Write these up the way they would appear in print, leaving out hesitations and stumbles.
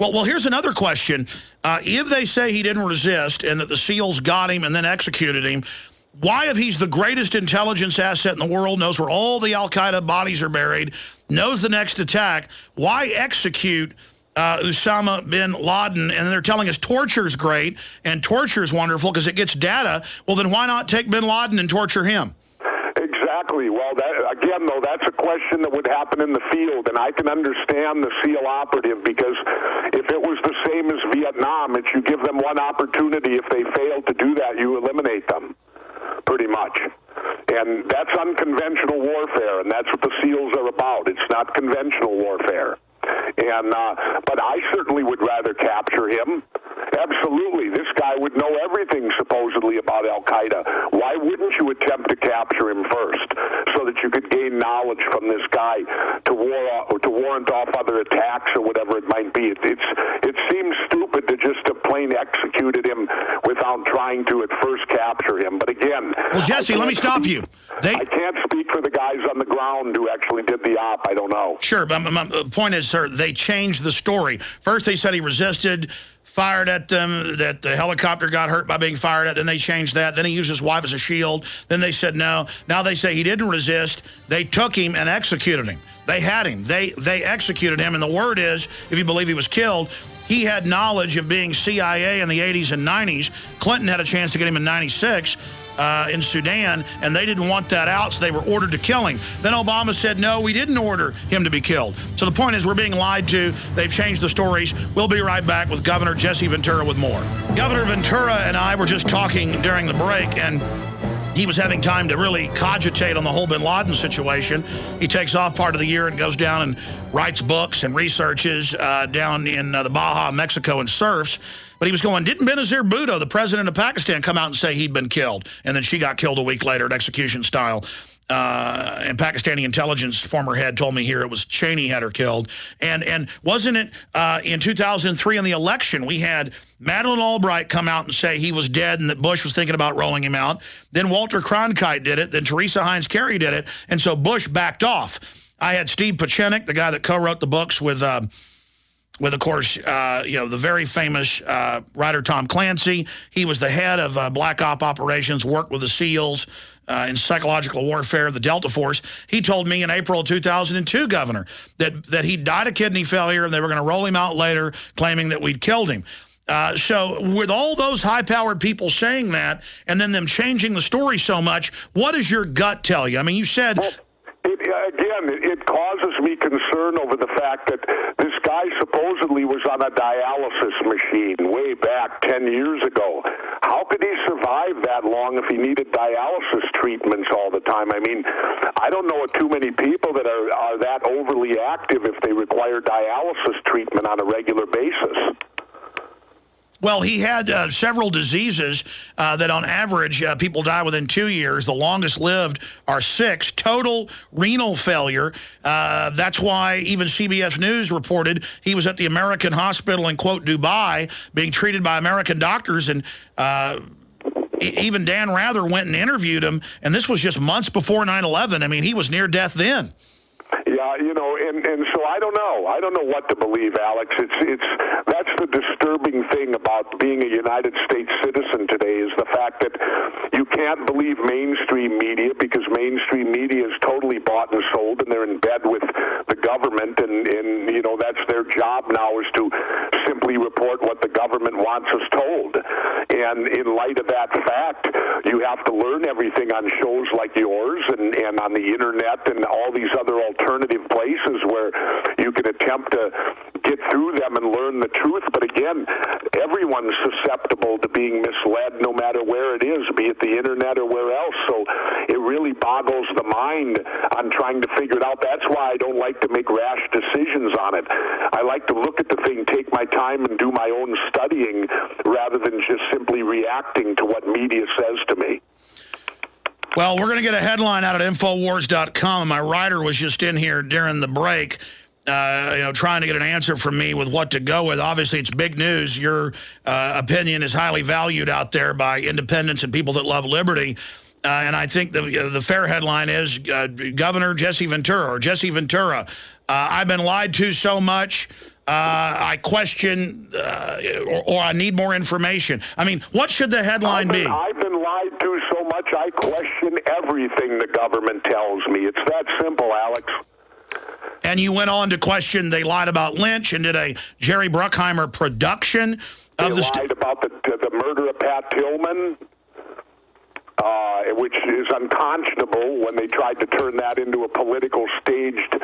Well, here's another question. If they say he didn't resist and that the SEALs got him and then executed him, why, if he's the greatest intelligence asset in the world, knows where all the al-Qaeda bodies are buried, knows the next attack, why execute Osama bin Laden? And they're telling us torture's great and torture's wonderful because it gets data. Well, then why not take bin Laden and torture him? Exactly. Well, again, though, that's a question that would happen in the field, and I can understand the SEAL operative, because if it was the same as Vietnam, it's you give them one opportunity. If they fail to do that, you eliminate them, pretty much. And that's unconventional warfare, and that's what the SEALs are about. It's not conventional warfare. And but I certainly would rather capture him. Absolutely. This guy would know everything, supposedly, about al-Qaeda. Why wouldn't you attempt to capture him first so that you could gain knowledge from this guy to warrant off other attacks or whatever it might be? It seems stupid to just have plain executed him without trying to at first capture him. But again... Well, Jesse, let me stop you. I can't speak for the guys on the ground who actually did the op. I don't know. Sure, but my point is, sir, they changed the story. First, they said he resisted, fired at them, that the helicopter got hurt by being fired at. Then they changed that. Then he used his wife as a shield. Then they said no. Now they say he didn't resist. They took him and executed him. They had him. They executed him. And the word is, if you believe he was killed, he had knowledge of being CIA in the 80s and 90s. Clinton had a chance to get him in 96. In Sudan, and they didn't want that out, so they were ordered to kill him. Then Obama said, no, we didn't order him to be killed. So the point is, we're being lied to. They've changed the stories. We'll be right back with Governor Jesse Ventura with more. Governor Ventura and I were just talking during the break, and he was having time to really cogitate on the whole bin Laden situation. He takes off part of the year and goes down and writes books and researches down in the Baja, Mexico, and surfs. But he was going, didn't Benazir Bhutto, the president of Pakistan, come out and say he'd been killed? And then she got killed a week later at execution style. And Pakistani intelligence former head told me here it was Cheney had her killed. And wasn't it in 2003 in the election, we had Madeleine Albright come out and say he was dead and that Bush was thinking about rolling him out. Then Walter Cronkite did it. Then Teresa Heinz Kerry did it. And so Bush backed off. I had Steve Pachenik, the guy that co-wrote the books with of course, the very famous writer Tom Clancy. He was the head of Black Op operations, worked with the SEALs in psychological warfare, the Delta Force. He told me in April 2002, Governor, that he died of kidney failure and they were going to roll him out later, claiming that we'd killed him. So with all those high-powered people saying that and then them changing the story so much, what does your gut tell you? I mean, you said... It causes me concern over the fact that this guy supposedly was on a dialysis machine way back 10 years ago. How could he survive that long if he needed dialysis treatments all the time? I mean, I don't know too many people that are that overly active if they require dialysis treatment on a regular basis. Well, he had several diseases that on average people die within 2 years. The longest lived are 6. Total renal failure. That's why even CBS News reported he was at the American hospital in, quote, Dubai, being treated by American doctors. And even Dan Rather went and interviewed him. And this was just months before 9/11. I mean, he was near death then. Yeah, and so I don't know. I don't know what to believe, Alex. That's the disturbing thing about being a United States citizen today, is the fact that you can't believe mainstream media, because mainstream media is totally bought and sold, and they're in bed with the government, and that's their job now, is to simply report what the government wants us told. And in light of that fact, you have to learn everything on shows like yours and on the internet and all these other alternative places where you can attempt to get through them and learn the truth. But again, everyone's susceptible to being misled no matter where it is, be it the internet or where else. So it really boggles the mind on trying to figure it out. That's why I don't like to make rash decisions on it. I like to look at the thing, take my time, and do my own studying rather than just simply reacting to what media says to me. Well, we're going to get a headline out at Infowars.com. My writer was just in here during the break, trying to get an answer from me with what to go with. Obviously, it's big news. Your opinion is highly valued out there by independents and people that love liberty. And I think the fair headline is Governor Jesse Ventura, or Jesse Ventura. I've been lied to so much. I question, or I need more information. I mean, what should the headline be? I've been lied to so much, I question everything the government tells me. It's that simple, Alex. And you went on to question they lied about Lynch and did a Jerry Bruckheimer production of They lied about the murder of Pat Tillman, which is unconscionable when they tried to turn that into a political staged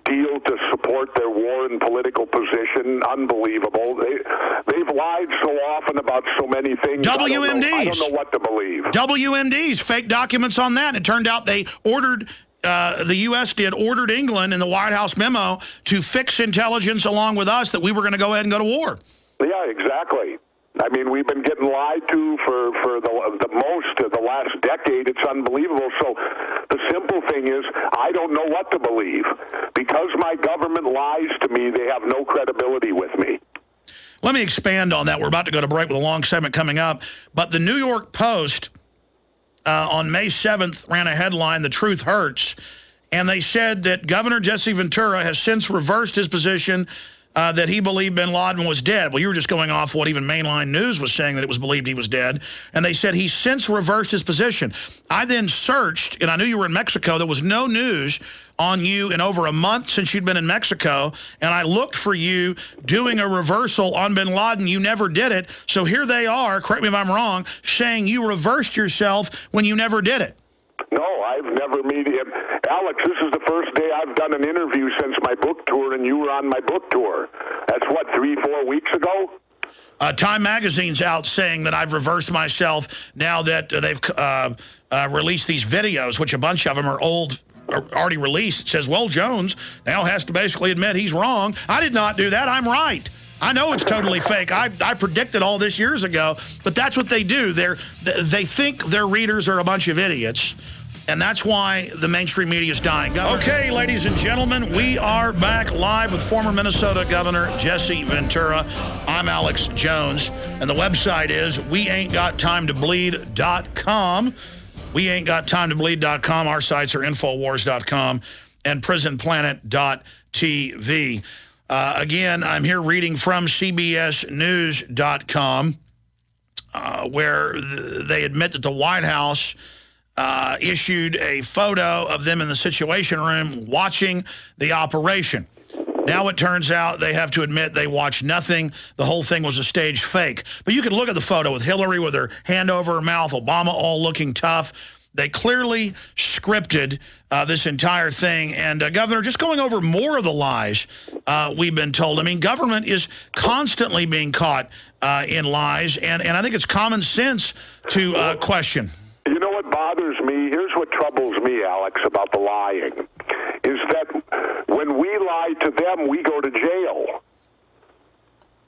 deal to support their war and political position. Unbelievable. They've lied so often about so many things. WMDs. I don't know what to believe. WMDs, fake documents on that. And it turned out they ordered... the U.S. ordered England in the White House memo to fix intelligence along with us that we were going to go ahead and go to war. Yeah, exactly. I mean, we've been getting lied to for the most of the last decade. It's unbelievable. So the simple thing is, I don't know what to believe. Because my government lies to me, they have no credibility with me. Let me expand on that. We're about to go to break with a long segment coming up. But the New York Post... on May 7th, ran a headline, "The Truth Hurts," and they said that Governor Jesse Ventura has since reversed his position that he believed bin Laden was dead. Well, you were just going off what even mainline news was saying, that it was believed he was dead, and they said he's since reversed his position. I then searched, and I knew you were in Mexico. There was no news on you in over a month since you'd been in Mexico, and I looked for you doing a reversal on bin Laden. You never did it. So here they are, correct me if I'm wrong, saying you reversed yourself when you never did it. No, I've never met him. Alex, this is the first day I've done an interview since my book tour, and you were on my book tour. That's what, 3-4 weeks ago? Time Magazine's out saying that I've reversed myself now that they've released these videos, which a bunch of them are old, already released. It says, well, Jones now has to basically admit he's wrong. I did not do that. I'm right. I know it's totally fake. I predicted all this years ago, but that's what they do. They think their readers are a bunch of idiots, and that's why the mainstream media is dying. Okay, ladies and gentlemen, we are back live with former Minnesota Governor Jesse Ventura. I'm Alex Jones, and the website is weain'tgottimetobleed.com. weain'tgottimetobleed.com. Our sites are Infowars.com and prisonplanet.tv. Again, I'm here reading from CBSNews.com, where they admit that the White House issued a photo of them in the Situation Room watching the operation. Now it turns out they have to admit they watched nothing. The whole thing was a staged fake. But you can look at the photo with Hillary with her hand over her mouth, Obama all looking tough. They clearly scripted this entire thing. And, Governor, just going over more of the lies we've been told. I mean, government is constantly being caught in lies, and I think it's common sense to question. You know what bothers me? Here's what troubles me, Alex, about the lying, is that when we lie to them, we go to jail.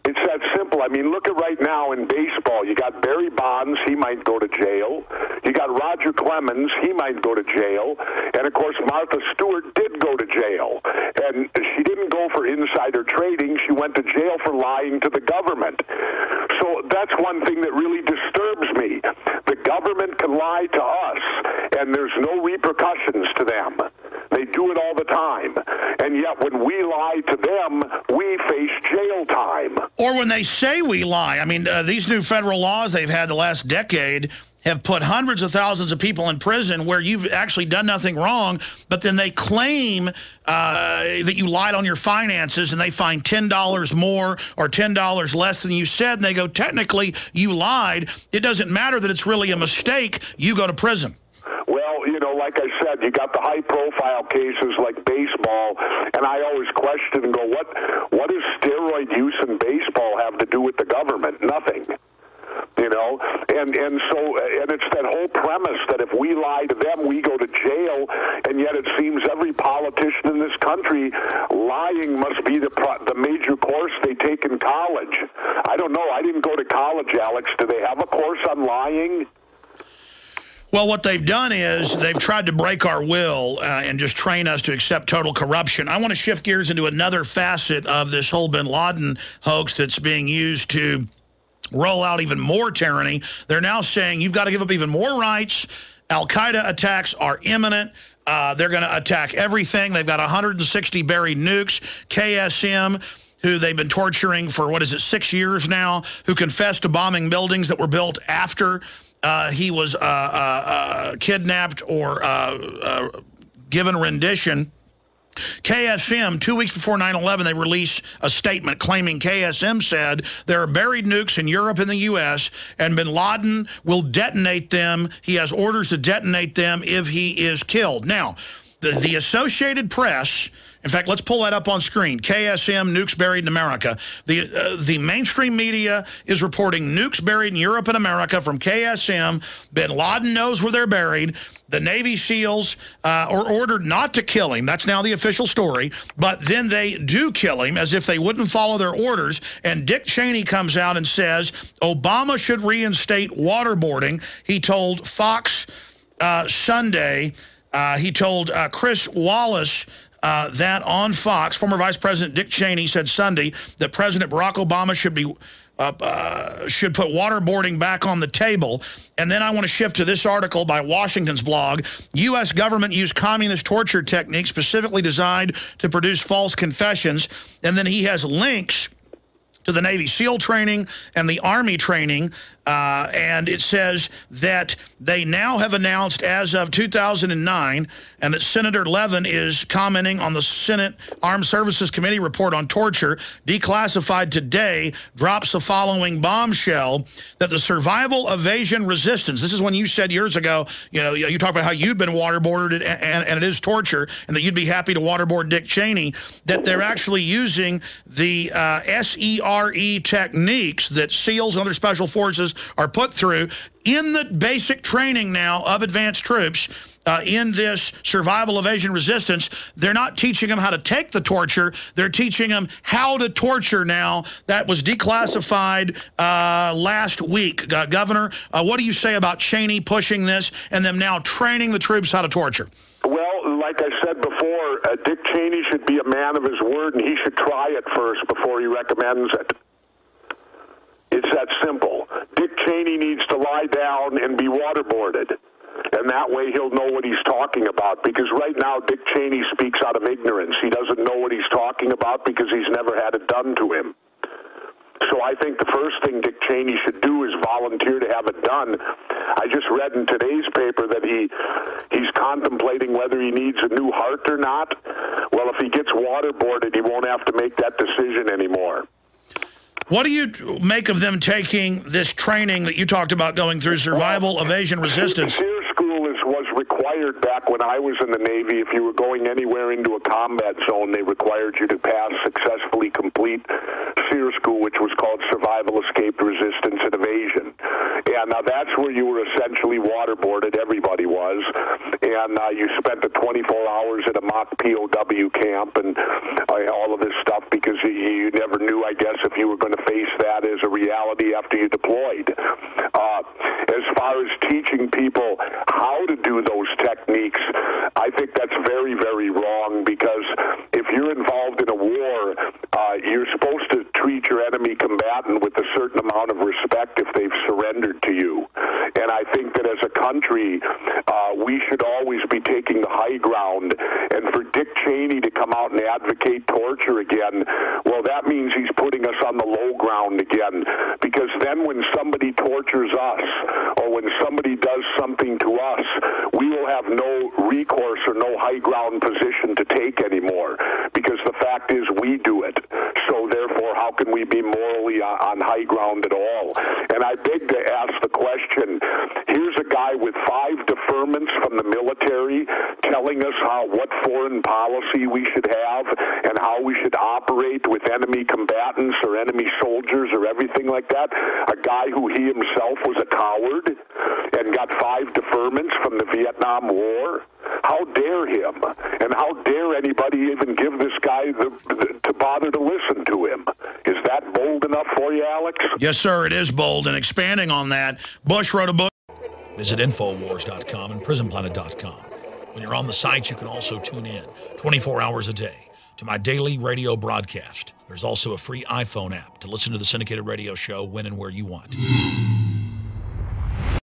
It's that simple. I mean, look at right now in baseball. You got Barry Bonds. He might go to jail. You got Roger Clemens. He might go to jail. And, of course, Martha Stewart did go to jail. And she didn't go for insider trading. She went to jail for lying to the government. So that's one thing that really disturbs me. The government can lie to us, and there's no repercussions to them. They do it all the time. And yet when we lie to them, we face jail time. Or when they say we lie. I mean, these new federal laws they've had the last decade have put hundreds of thousands of people in prison where you've actually done nothing wrong, but then they claim that you lied on your finances, and they find $10 more or $10 less than you said, and they go, technically, you lied. It doesn't matter that it's really a mistake. You go to prison. Well, you know, like I said, you got the high-profile cases like baseball, and I always question and go, what does steroid use in baseball have to do with the government? Nothing. You know, and it's that whole premise that if we lie to them, we go to jail, and yet it seems every politician in this country, lying must be the major course they take in college. I don't know. I didn't go to college, Alex. Do they have a course on lying? Well, what they've done is they've tried to break our will and just train us to accept total corruption. I want to shift gears into another facet of this whole bin Laden hoax that's being used to roll out even more tyranny. They're now saying you've got to give up even more rights. Al-Qaeda attacks are imminent. They're going to attack everything. They've got 160 buried nukes, KSM. who they've been torturing for, 6 years now, who confessed to bombing buildings that were built after he was kidnapped or given rendition. KSM, 2 weeks before 9/11, they released a statement claiming KSM said there are buried nukes in Europe and the U.S., and bin Laden will detonate them. He has orders to detonate them if he is killed. Now, the Associated Press, in fact, let's pull that up on screen. KSM, nukes buried in America. The mainstream media is reporting nukes buried in Europe and America from KSM. Bin Laden knows where they're buried. The Navy SEALs are ordered not to kill him. That's now the official story. But then they do kill him as if they wouldn't follow their orders. And Dick Cheney comes out and says Obama should reinstate waterboarding. He told Fox Sunday, he told Chris Wallace that on Fox, former Vice President Dick Cheney said Sunday that President Barack Obama should put waterboarding back on the table. And then I want to shift to this article by Washington's blog. U.S. government used communist torture techniques specifically designed to produce false confessions. And then he has links to the Navy SEAL training and the Army training. And it says that they now have announced as of 2009, and that Senator Levin is commenting on the Senate Armed Services Committee report on torture, declassified today, drops the following bombshell, that the survival, evasion, resistance, this is when you said years ago, you talk about how you'd been waterboarded and it is torture, and that you'd be happy to waterboard Dick Cheney, that they're actually using the SERE techniques that SEALs and other special forces are put through in the basic training now of advanced troops in this survival, evasion, resistance. They're not teaching them how to take the torture. They're teaching them how to torture now. That was declassified last week. Governor, what do you say about Cheney pushing this and them now training the troops how to torture? Well, like I said before, Dick Cheney should be a man of his word, and he should try it first before he recommends it. It's that simple. Dick Cheney needs to lie down and be waterboarded. And that way he'll know what he's talking about. Because right now Dick Cheney speaks out of ignorance. He doesn't know what he's talking about because he's never had it done to him. So I think the first thing Dick Cheney should do is volunteer to have it done. I just read in today's paper that he's contemplating whether he needs a new heart or not. Well, if he gets waterboarded, he won't have to make that decision anymore. What do you make of them taking this training that you talked about going through, survival, evasion, resistance? SEER school was required back when I was in the Navy. If you were going anywhere into a combat zone, they required you to successfully complete SEER school, which was called survival, escape, resistance, and evasion. And now that's where you were essentially waterboarded. Everybody was. And you spent the 24 hours at a mock POW camp and all of this stuff because you never knew, I guess, if you were going to face that as a reality after you deployed. As far as teaching people how to do those techniques, I think that's very, very wrong, because if you're involved in a war, you're supposed to treat your enemy combatant with a certain amount of respect if they've surrendered to you. And I think that as a country, we should always be taking the high ground. And for Dick Cheney to come out and advocate torture again, well, that means he's putting us on the low ground again. Because then when somebody tortures us, or when somebody does something to us, we will have no recourse or no high ground position to take anymore. Because the fact is, we do it. So therefore, how can we be morally on high ground at all? And I beg to ask the question, here's a guy with 5 deferments from the military telling us what foreign policy we should have and how we should operate with enemy combatants or enemy soldiers or everything like that. A guy who he himself was a coward and got 5 deferments from the Vietnam War. How dare him? And how dare anybody even give this guy to bother to listen to him? Is that bold enough for you, Alex? Yes, sir, it is bold. And expanding on that, Bush wrote a book. Visit Infowars.com and PrisonPlanet.com. When you're on the site, you can also tune in 24 hours a day to my daily radio broadcast. There's also a free iPhone app to listen to the syndicated radio show when and where you want.